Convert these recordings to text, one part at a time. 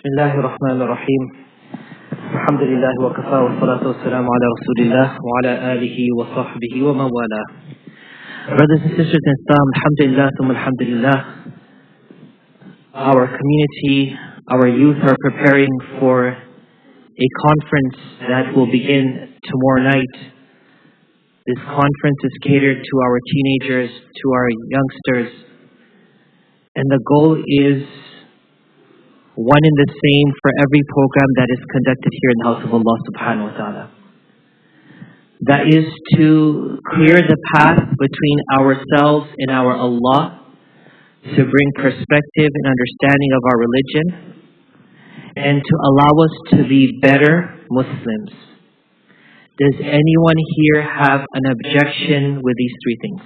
بسم الله الرحمن الرحيم الحمد لله وكفى والصلاة والسلام على رسول الله وعلى آله وصحبه ومن والاه. Brothers and sisters in Islam, alhamdulillah, thumma alhamdulillah. Our community, our youth are preparing for a conference that will begin tomorrow night. This conference is catered to our teenagers, to our youngsters, and the goal is one and the same for every program that is conducted here in the house of Allah subhanahu wa ta'ala. That is to clear the path between ourselves and our Allah, to bring perspective and understanding of our religion, and to allow us to be better Muslims. Does anyone here have an objection with these three things?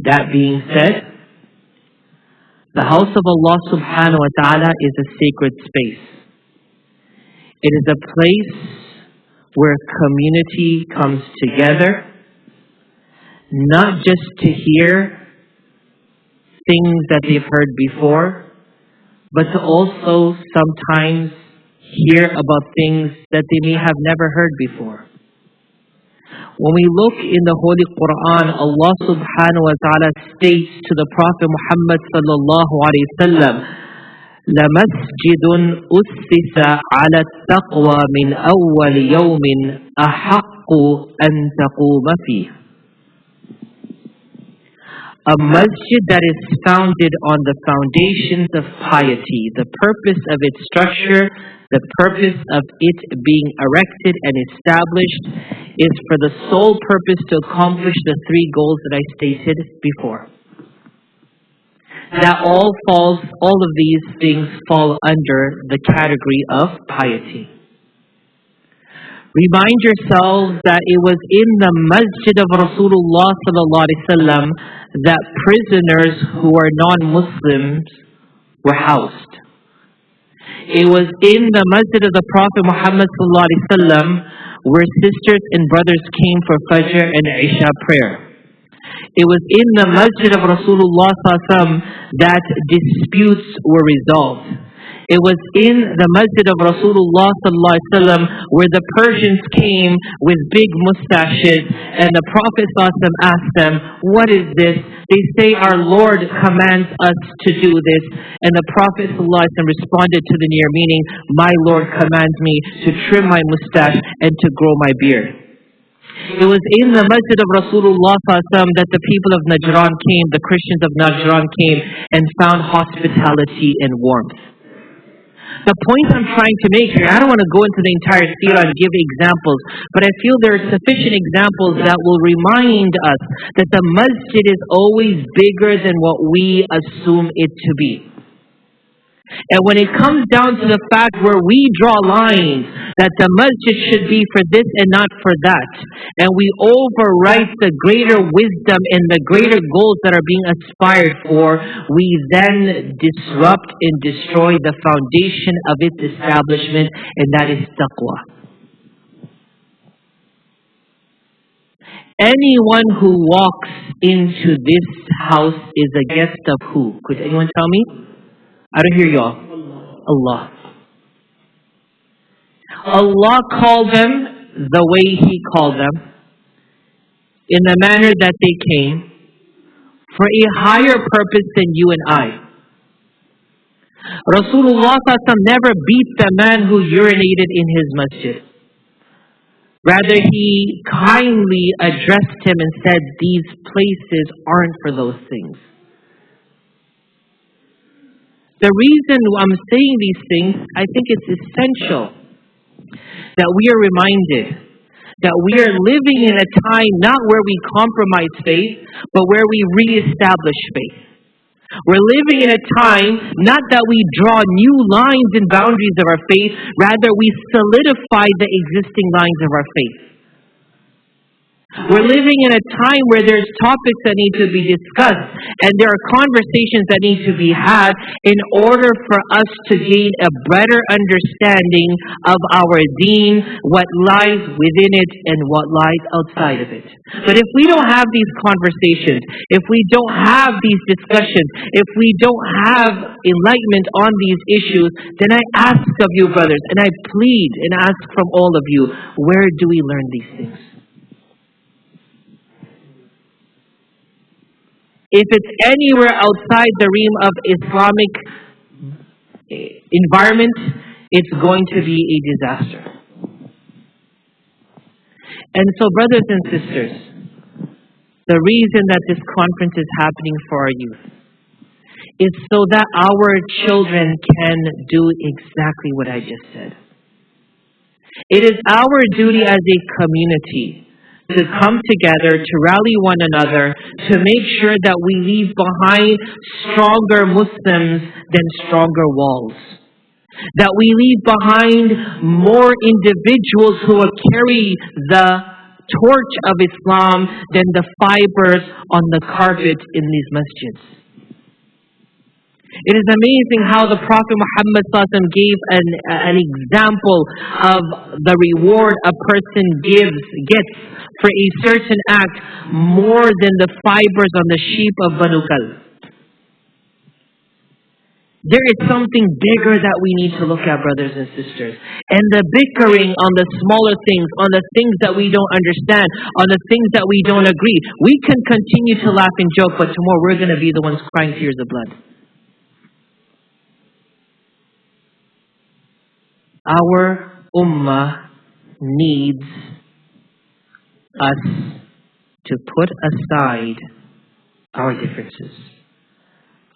That being said, the house of Allah subhanahu wa ta'ala is a sacred space. It is a place where community comes together, not just to hear things that they've heard before, but to also sometimes hear about things that they may have never heard before. When we look in the Holy Quran, Allah subhanahu wa ta'ala states to the Prophet Muhammad sallallahu alayhi wa sallam, لَمَسْجِدٌ أُسِّسَ عَلَى التَّقْوَى مِنْ أَوَّلِ يَوْمٍ أَحَقُّ أَن تَقُومَ فِيهِ. A masjid that is founded on the foundations of piety, the purpose of its structure, the purpose of it being erected and established is for the sole purpose to accomplish the three goals that I stated before. That all of these things fall under the category of piety. Remind yourselves that it was in the masjid of Rasulullah sallallahu alaihi wasallam that prisoners who are non-Muslims were housed. It was in the masjid of the Prophet Muhammad sallallahu alaihi wasallam where sisters and brothers came for Fajr and Isha prayer. It was in the masjid of Rasulullah sallallahu alaihi wasallam that disputes were resolved. It was in the masjid of Rasulullah sallallahu alaihi wasallam where the Persians came with big mustaches and the Prophet sallallahu alaihi wasallam asked them, "What is this?" They say, "Our Lord commands us to do this." And the Prophet sallallahu alaihi wasallam responded to the near meaning, "My Lord commands me to trim my mustache and to grow my beard." It was in the masjid of Rasulullah sallallahu alaihi wasallam that the people of Najran came, the Christians of Najran came and found hospitality and warmth. The point I'm trying to make here, I don't want to go into the entire seerah and give examples, but I feel there are sufficient examples that will remind us that the masjid is always bigger than what we assume it to be. And when it comes down to the fact where we draw lines that the masjid should be for this and not for that, and we overwrite the greater wisdom and the greater goals that are being aspired for, we then disrupt and destroy the foundation of its establishment, and that is taqwa. Anyone who walks into this house is a guest of who? Could anyone tell me? I don't hear y'all. Allah. Allah called them the way He called them, in the manner that they came, for a higher purpose than you and I. Rasulullah never beat the man who urinated in his masjid. Rather, He kindly addressed him and said, "These places aren't for those things." The reason I'm saying these things, I think it's essential that we are reminded that we are living in a time not where we compromise faith, but where we reestablish faith. We're living in a time not that we draw new lines and boundaries of our faith, rather we solidify the existing lines of our faith. We're living in a time where there's topics that need to be discussed and there are conversations that need to be had in order for us to gain a better understanding of our deen, what lies within it and what lies outside of it. But if we don't have these conversations, if we don't have these discussions, if we don't have enlightenment on these issues, then I ask of you, brothers, and I plead and ask from all of you, where do we learn these things? If it's anywhere outside the realm of Islamic environment, it's going to be a disaster. And so, brothers and sisters, the reason that this conference is happening for our youth is so that our children can do exactly what I just said. It is our duty as a community to come together, to rally one another, to make sure that we leave behind stronger Muslims than stronger walls. That we leave behind more individuals who will carry the torch of Islam than the fibers on the carpet in these masjids. It is amazing how the Prophet Muhammad ﷺ gave an example of the reward a person gets for a certain act more than the fibers on the sheep of Banu Kalb. There is something bigger that we need to look at, brothers and sisters. And the bickering on the smaller things, on the things that we don't understand, on the things that we don't agree, we can continue to laugh and joke, but tomorrow we're going to be the ones crying tears of blood. Our ummah needs us to put aside our differences.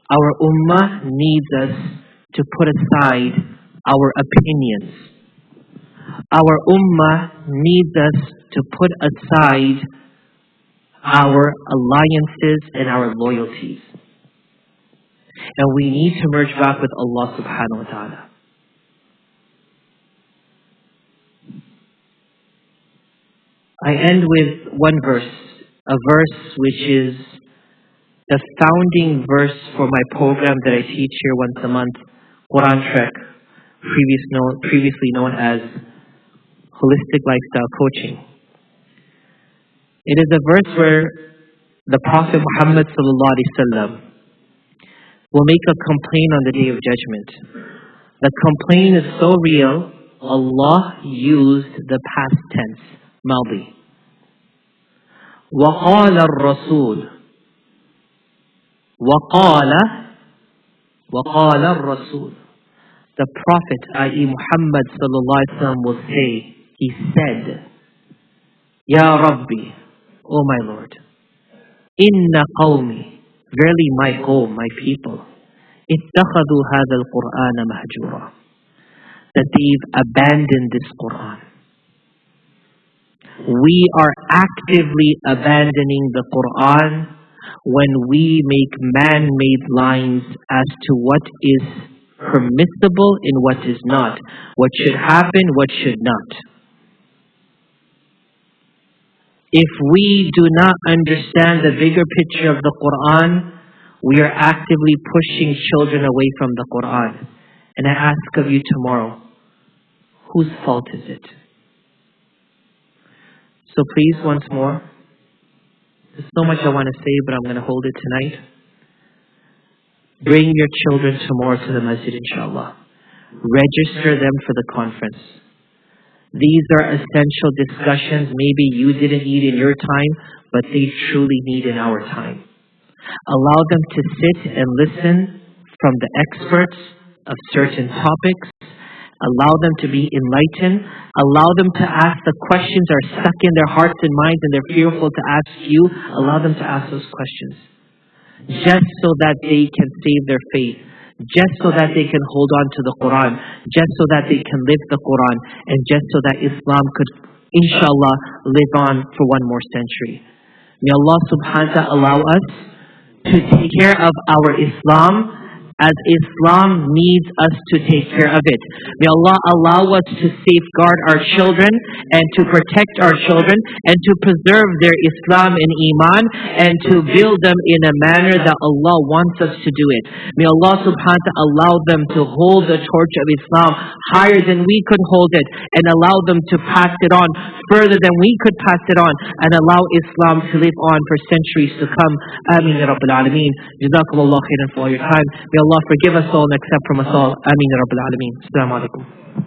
Our ummah needs us to put aside our opinions. Our ummah needs us to put aside our alliances and our loyalties. And we need to merge back with Allah subhanahu wa ta'ala. I end with one verse, a verse which is the founding verse for my program that I teach here once a month, Quran Trek, previously known as Holistic Lifestyle Coaching. It is a verse where the Prophet Muhammad ﷺ will make a complaint on the Day of Judgment. The complaint is so real, Allah used the past tense, Maldi. وَقَالَ الرَّسُولُ وَقَالَ الرَّسُولُ. The Prophet, i.e. Muhammad sallallahu alaihi wasallam, will say, he said, Ya Rabbi, O my Lord, Inna qawmi, verily my qawm, my people, ittakhadhu hadha al-Qur'ana mahjura, that they've abandoned this Qur'an. We are actively abandoning the Qur'an when we make man-made lines as to what is permissible and what is not, what should happen, what should not. If we do not understand the bigger picture of the Qur'an, we are actively pushing children away from the Qur'an. And I ask of you tomorrow, whose fault is it? So please, once more, there's so much I want to say, but I'm going to hold it tonight. Bring your children tomorrow to the masjid, inshallah. Register them for the conference. These are essential discussions maybe you didn't need in your time, but they truly need in our time. Allow them to sit and listen from the experts of certain topics. Allow them to be enlightened. Allow them to ask the questions that are stuck in their hearts and minds and they're fearful to ask you. Allow them to ask those questions. Just so that they can save their faith. Just so that they can hold on to the Quran. Just so that they can live the Quran. And just so that Islam could, inshallah, live on for one more century. May Allah subhanahu wa ta'ala allow us to take care of our Islam as Islam needs us to take care of it. May Allah allow us to safeguard our children and to protect our children and to preserve their Islam and Iman and to build them in a manner that Allah wants us to do it. May Allah subhanahu wa ta'ala allow them to hold the torch of Islam higher than we could hold it and allow them to pass it on further than we could pass it on and allow Islam to live on for centuries to come. Ameen ya Rabbil Alameen. Jazakumullah khairan for all your time. May Allah forgive us all and accept from us all. Ameen ya Rabbil Alameen. Assalamu alaikum.